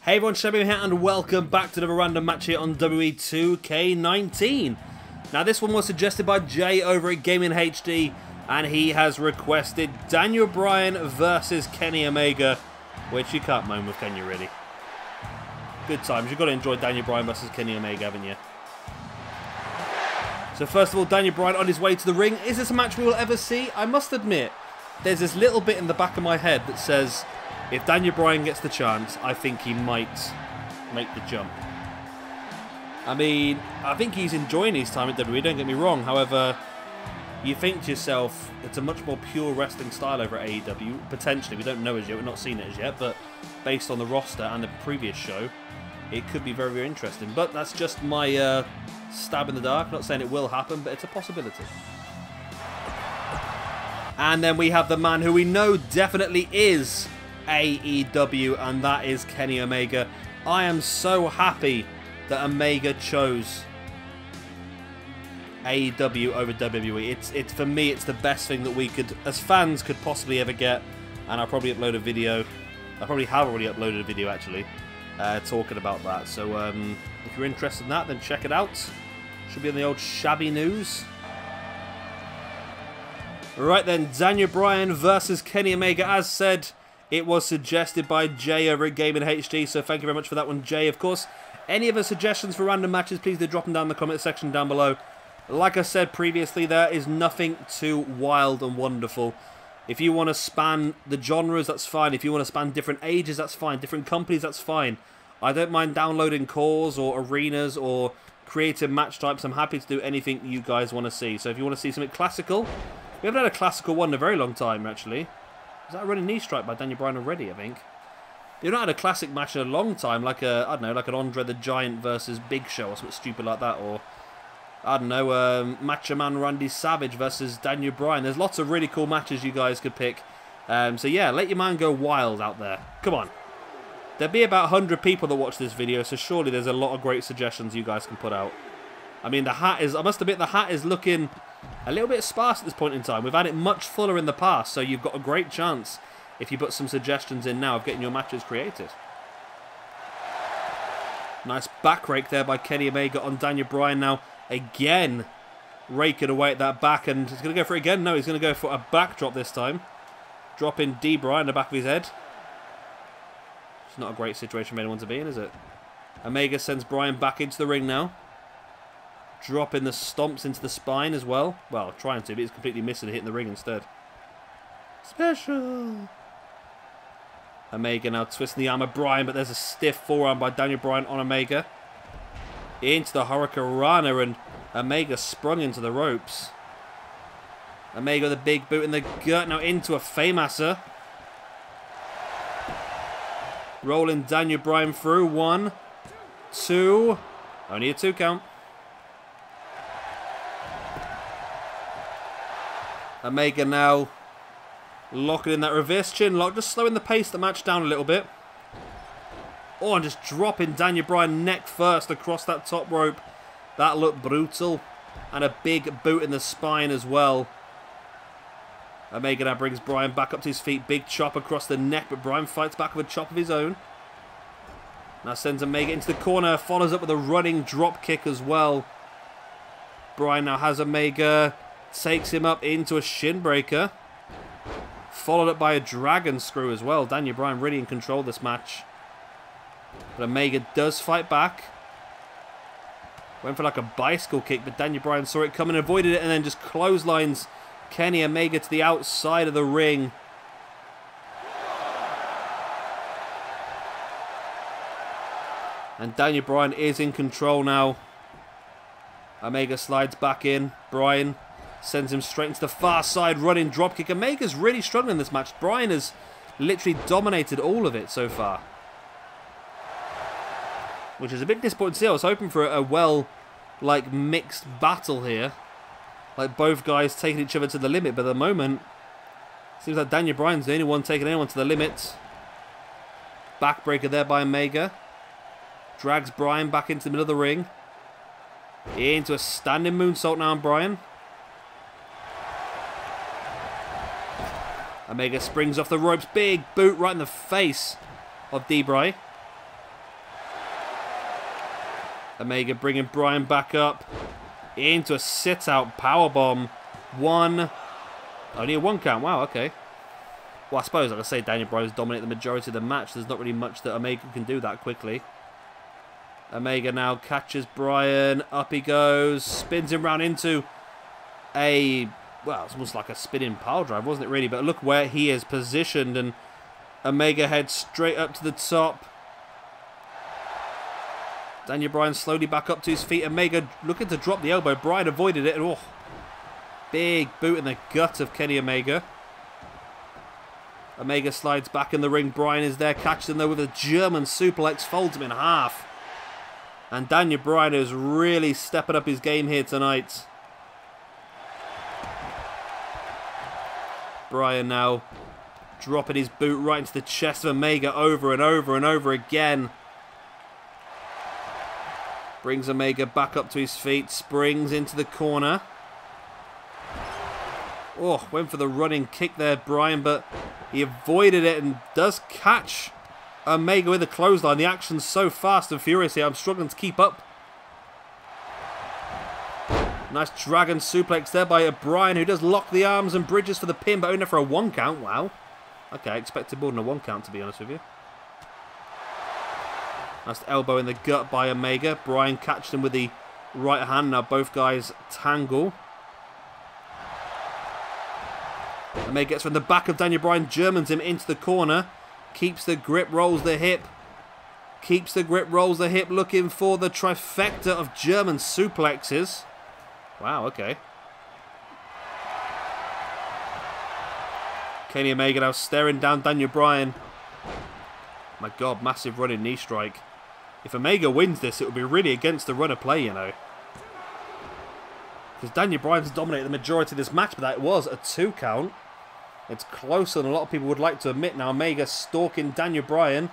Hey everyone, Shabby here and welcome back to the random match here on WWE 2K19. Now this one was suggested by Jay over at Gaming HD and he has requested Daniel Bryan versus Kenny Omega, which you can't moan with, can you really? Good times, you've got to enjoy Daniel Bryan versus Kenny Omega, haven't you? So first of all, Daniel Bryan on his way to the ring. Is this a match we will ever see? I must admit, there's this little bit in the back of my head that says, if Daniel Bryan gets the chance, I think he might make the jump. I mean, I think he's enjoying his time at WWE, don't get me wrong. However, you think to yourself, it's a much more pure wrestling style over at AEW. Potentially, we don't know as yet, we've not seen it as yet, but based on the roster and the previous show, it could be very, very interesting. But that's just my stab in the dark. Not saying it will happen, but it's a possibility. And then we have the man who we know definitely is AEW, and that is Kenny Omega. I am so happy that Omega chose AEW over WWE. It's for me, it's the best thing that we could, as fans, could possibly ever get. And I'll probably upload a video. I probably have already uploaded a video actually, talking about that. So if you're interested in that, then check it out. Should be on the old Shabby News. Right then, Daniel Bryan versus Kenny Omega, as said. It was suggested by Jay over at Gaming HD, so thank you very much for that one, Jay. Of course, any other suggestions for random matches, please do drop them down in the comment section down below. Like I said previously, there is nothing too wild and wonderful. If you want to span the genres, that's fine. If you want to span different ages, that's fine. Different companies, that's fine. I don't mind downloading cores or arenas or creative match types. I'm happy to do anything you guys want to see. So if you want to see something classical, we haven't had a classical one in a very long time, actually. Is that a running knee strike by Daniel Bryan already, I think? You've not had a classic match in a long time, like a, I don't know, like an Andre the Giant versus Big Show or something stupid like that, or, I don't know, Macho Man Randy Savage versus Daniel Bryan. There's lots of really cool matches you guys could pick. So yeah, let your man go wild out there. Come on. There'll be about 100 people that watch this video, so surely there's a lot of great suggestions you guys can put out. I mean, the hat is, I must admit, the hat is looking a little bit sparse at this point in time. We've had it much fuller in the past, so you've got a great chance, if you put some suggestions in now, of getting your matches created. Nice back rake there by Kenny Omega on Daniel Bryan now. Again, raking away at that back, and he's going to go for it again. No, he's going to go for a backdrop this time. Dropping D. Bryan in the back of his head. It's not a great situation for anyone to be in, is it? Omega sends Bryan back into the ring now. Dropping the stomps into the spine as well. Well, trying to, but he's completely missing it, hitting the ring instead. Special! Omega now twisting the arm of Bryan, but there's a stiff forearm by Daniel Bryan on Omega. Into the Hurricanrana, and Omega sprung into the ropes. Omega with a big boot in the gut, now into a Faymaster. Rolling Daniel Bryan through. 1, 2. Only a 2 count. Omega now locking in that reverse chin lock, just slowing the pace of the match down a little bit. Oh, and just dropping Daniel Bryan neck first across that top rope. That looked brutal. And a big boot in the spine as well. Omega now brings Bryan back up to his feet. Big chop across the neck, but Bryan fights back with a chop of his own. Now sends Omega into the corner. Follows up with a running drop kick as well. Bryan now has Omega. Takes him up into a shin breaker. Followed up by a dragon screw as well. Daniel Bryan really in control of this match. But Omega does fight back. Went for like a bicycle kick, but Daniel Bryan saw it coming, avoided it, and then just clotheslines Kenny Omega to the outside of the ring. And Daniel Bryan is in control now. Omega slides back in. Bryan sends him straight into the far side, running dropkick. Omega's really struggling in this match. Bryan has literally dominated all of it so far, which is a bit disappointing to see. I was hoping for a like mixed battle here, like both guys taking each other to the limit. But at the moment, it seems like Daniel Bryan's the only one taking anyone to the limit. Backbreaker there by Omega. Drags Bryan back into the middle of the ring. Into a standing moonsault now on Bryan. Omega springs off the ropes. Big boot right in the face of D-Bry. Omega bringing Bryan back up into a sit-out powerbomb. One. Only a 1 count. Wow, okay. Well, I suppose, like I say, Daniel Bryan's dominated the majority of the match. There's not really much that Omega can do that quickly. Omega now catches Bryan. Up he goes. Spins him round into a... Well, it's almost like a spinning pile drive, wasn't it really? But look where he is positioned. And Omega heads straight up to the top. Daniel Bryan slowly back up to his feet. Omega looking to drop the elbow. Bryan avoided it. Oh, big boot in the gut of Kenny Omega. Omega slides back in the ring. Bryan is there. Catches him though with a German suplex. Folds him in half. And Daniel Bryan is really stepping up his game here tonight. Bryan now dropping his boot right into the chest of Omega over and over and over again. Brings Omega back up to his feet. Springs into the corner. Oh, went for the running kick there, Bryan, but he avoided it and does catch Omega with a clothesline. The action's so fast and furious here, I'm struggling to keep up. Nice dragon suplex there by Bryan, who does lock the arms and bridges for the pin, but only for a 1 count. Wow. Okay, I expected more than a 1 count, to be honest with you. Nice elbow in the gut by Omega. Bryan catched him with the right hand. Now both guys tangle. Omega gets from the back of Daniel Bryan, Germans him into the corner. Keeps the grip, rolls the hip. Keeps the grip, rolls the hip, looking for the trifecta of German suplexes. Wow, okay. Kenny Omega now staring down Daniel Bryan. My God, massive running knee strike. If Omega wins this, it would be really against the run of play, you know. Because Daniel Bryan's dominated the majority of this match, but that was a 2 count. It's closer than a lot of people would like to admit now. Omega stalking Daniel Bryan,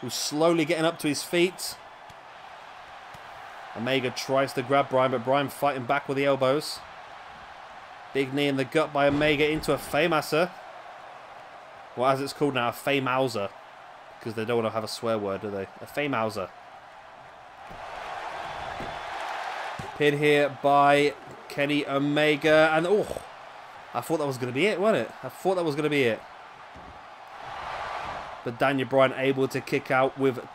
who's slowly getting up to his feet. Omega tries to grab Bryan, but Bryan fighting back with the elbows. Big knee in the gut by Omega into a Fameasser. Well, as it's called now, a Famehauser. Because they don't want to have a swear word, do they? A Famehauser. Pin here by Kenny Omega. And, oh, I thought that was going to be it, wasn't it? I thought that was going to be it. But Daniel Bryan able to kick out with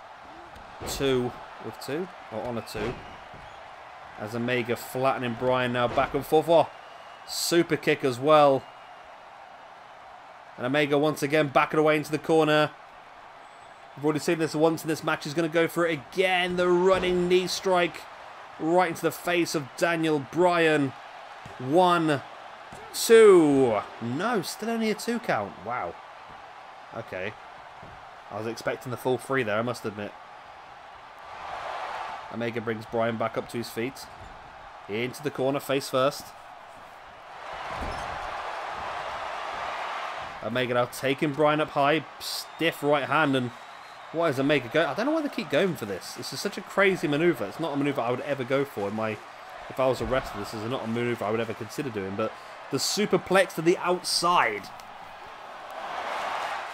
2. With 2? Or on a 2. As Omega flattening Bryan now back and forth. Oh, super kick as well. And Omega once again backing away into the corner. We've already seen this once in this match. He's going to go for it again. The running knee strike right into the face of Daniel Bryan. 1, 2. No, still only a 2 count. Wow. Okay. I was expecting the full 3 there, I must admit. Omega brings Bryan back up to his feet. Into the corner, face first. Omega now taking Bryan up high. Stiff right hand. And why is Omega going? I don't know why they keep going for this. This is such a crazy maneuver. It's not a maneuver I would ever go for. If I was a wrestler, this is not a maneuver I would ever consider doing. But the superplex to the outside.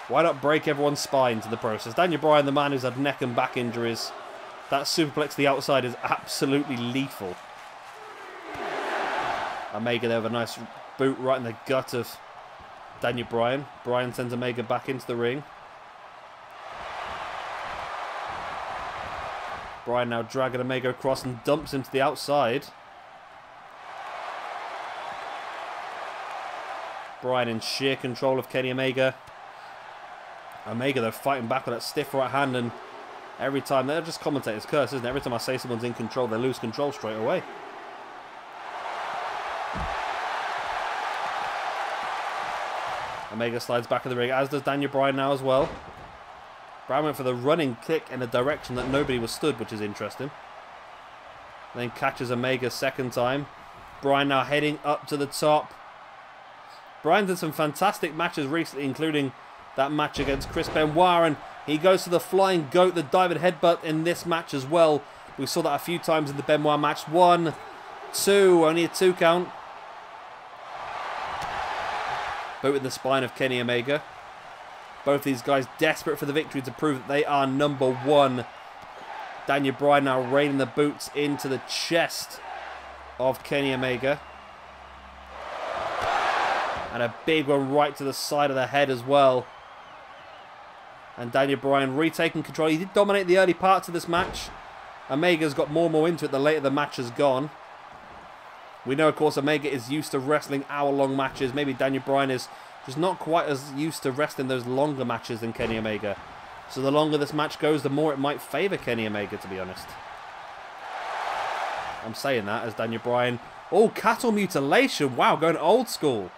Why not break everyone's spine to the process? Daniel Bryan, the man who's had neck and back injuries. That superplex to the outside is absolutely lethal. Omega there with a nice boot right in the gut of Daniel Bryan. Bryan sends Omega back into the ring. Bryan now dragging Omega across and dumps him to the outside. Bryan in sheer control of Kenny Omega. Omega though fighting back with that stiff right hand, and every time, they're just commentators' curse, isn't it? Every time I say someone's in control, they lose control straight away. Omega slides back in the ring, as does Daniel Bryan now as well. Bryan went for the running kick in a direction that nobody was stood, which is interesting. Then catches Omega second time. Bryan now heading up to the top. Bryan did some fantastic matches recently, including that match against Chris Benoit, and he goes to the flying goat, the diving headbutt in this match as well. We saw that a few times in the Benoit match. 1, 2, only a 2 count. Boot in the spine of Kenny Omega. Both these guys desperate for the victory to prove that they are #1 Daniel Bryan now raining the boots into the chest of Kenny Omega. And a big one right to the side of the head as well. And Daniel Bryan retaking control. He did dominate the early parts of this match. Omega's got more and more into it the later the match has gone. We know, of course, Omega is used to wrestling hour-long matches. Maybe Daniel Bryan is just not quite as used to wrestling those longer matches than Kenny Omega. So the longer this match goes, the more it might favour Kenny Omega, to be honest. I'm saying that as Daniel Bryan... Oh, cattle mutilation. Wow, going old school.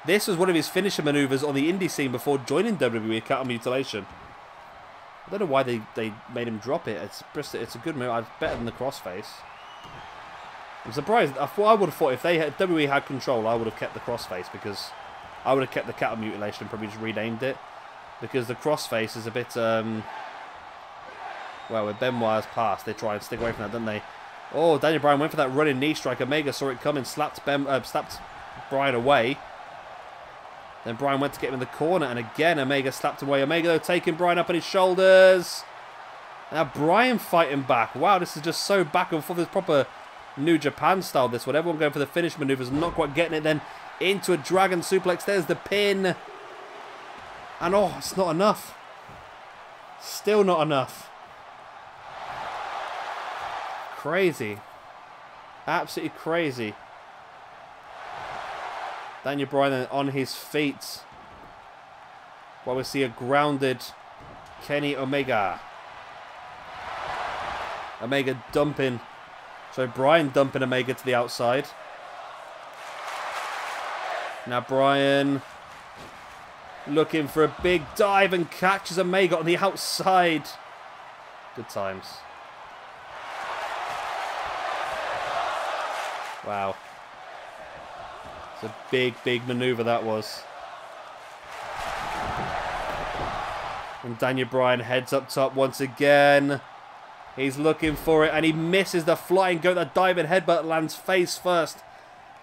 This was one of his finisher maneuvers on the indie scene before joining WWE, cattle mutilation. I don't know why they made him drop it. It's a good move. It's better than the crossface. I'm surprised. I would have thought if WWE had control, I would have kept the crossface, because I would have kept the cattle mutilation and probably just renamed it. Because the crossface is a bit, well, with Benoit's past, they try and stick away from that, don't they? Oh, Daniel Bryan went for that running knee strike. Omega saw it coming, slapped Bryan away. Then Bryan went to get him in the corner, and again Omega slapped away. Omega, though, taking Bryan up on his shoulders. Now Bryan fighting back. Wow, this is just so back and forth. It's proper New Japan style, this one. Everyone going for the finish maneuvers, not quite getting it. Then into a dragon suplex. There's the pin. And oh, it's not enough. Still not enough. Crazy. Absolutely crazy. Daniel Bryan on his feet. While we see a grounded Kenny Omega. Omega dumping. So Bryan dumping Omega to the outside. Now Bryan looking for a big dive and catches Omega on the outside. Good times. Wow. It's a big, big maneuver that was. And Daniel Bryan heads up top once again. He's looking for it and he misses the flying goat. That diving headbutt lands face first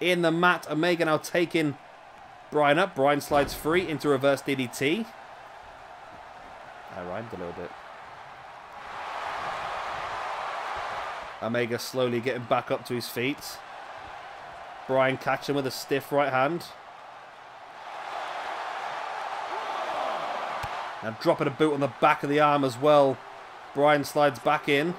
in the mat. Omega now taking Bryan up. Bryan slides free into reverse DDT. I rhymed a little bit. Omega slowly getting back up to his feet. Bryan catching with a stiff right hand. Now dropping a boot on the back of the arm as well. Bryan slides back in.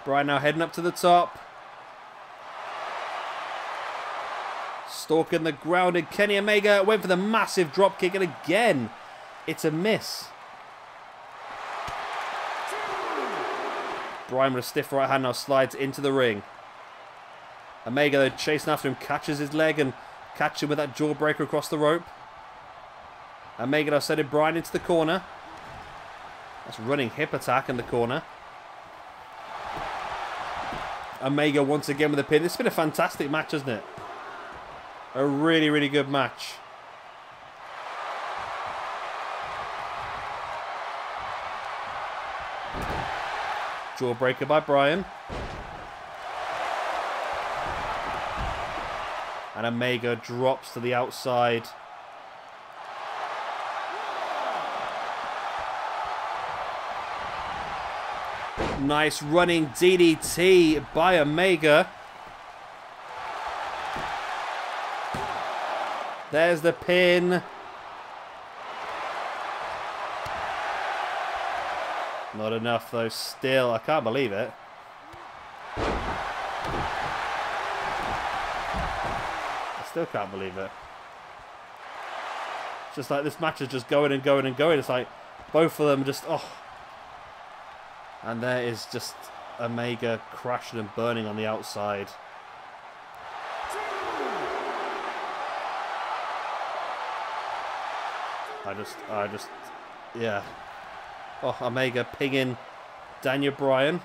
Bryan now heading up to the top. Stalking the grounded Kenny Omega. Went for the massive drop kick and again it's a miss. Bryan with a stiff right hand now slides into the ring. Omega, though, chasing after him, catches his leg and catches him with that jawbreaker across the rope. Omega now sending Bryan into the corner. That's running hip attack in the corner. Omega once again with a pin. It's been a fantastic match, hasn't it? A really, really good match. Jawbreaker by Bryan. And Omega drops to the outside. Nice running DDT by Omega. There's the pin. Not enough though, still. I can't believe it. I still can't believe it. It's just like this match is just going and going and going. It's like both of them just, oh. And there is just Omega crashing and burning on the outside. I just, yeah. Oh, Omega pinging Daniel Bryan.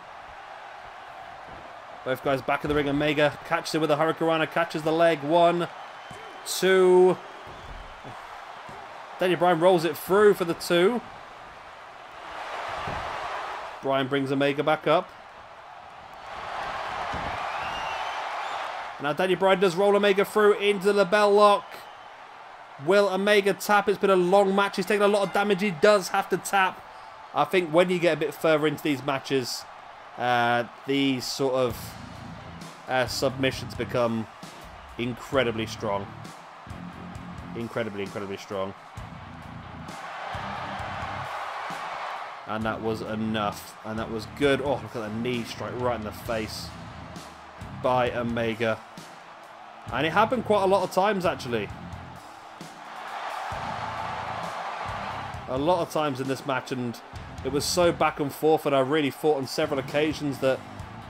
Both guys back in the ring. Omega catches him with a Hurricanrana, catches the leg. 1, 2. Daniel Bryan rolls it through for the 2. Bryan brings Omega back up. Now Daniel Bryan does roll Omega through into the bell lock. Will Omega tap? It's been a long match. He's taken a lot of damage. He does have to tap. I think when you get a bit further into these matches, these sort of submissions become incredibly strong. Incredibly strong. And that was enough. And that was good. Oh, look at that knee strike right in the face by Omega. And it happened quite a lot of times, actually. A lot of times in this match, and it was so back and forth, and I really thought on several occasions that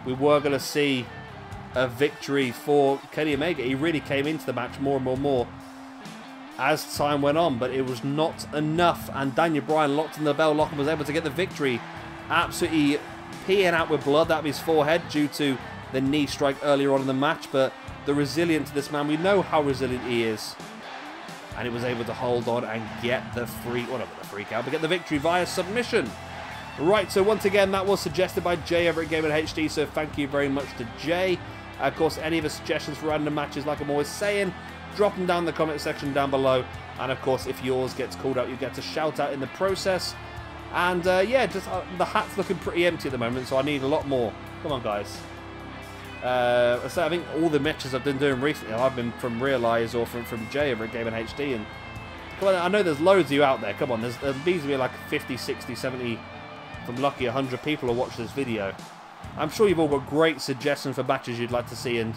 we were going to see a victory for Kenny Omega. He really came into the match more and more as time went on, but it was not enough, and Daniel Bryan locked in the bell lock and was able to get the victory, absolutely peeing out with blood out of his forehead due to the knee strike earlier on in the match. But the resilience of this man, we know how resilient he is, and he was able to hold on and get the free, well, not the free count, but get the victory via submission. Right, so once again, that was suggested by Jay over at Gaming HD, so thank you very much to Jay. Of course, any of the suggestions for random matches, like I'm always saying, drop them down in the comment section down below. And of course, if yours gets called out, you get a shout out in the process. And yeah, just the hat's looking pretty empty at the moment, so I need a lot more. Come on, guys. So I think all the matches I've been doing recently, I've been from Realize or from Jay over at Gaming HD. And come on, I know there's loads of you out there. Come on, there's easily like 50, 60, 70, if I'm lucky, 100 people who watch this video. I'm sure you've all got great suggestions for matches you'd like to see, and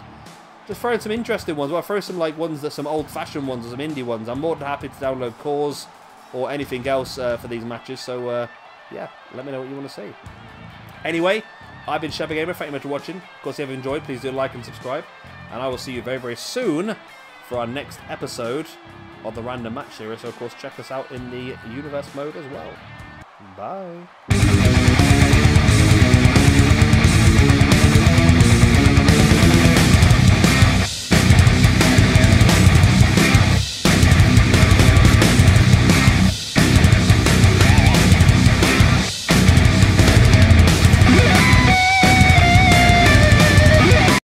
just throw in some interesting ones. Well, throw some like ones that some old-fashioned ones or some indie ones. I'm more than happy to download cores or anything else for these matches. So yeah, let me know what you want to see. Anyway, I've been Shabba Gamer. Thank you much for watching. Of course, if you have enjoyed, please do like and subscribe, and I will see you very, very soon for our next episode of the Random Match Series. So of course, check us out in the Universe mode as well. Bye.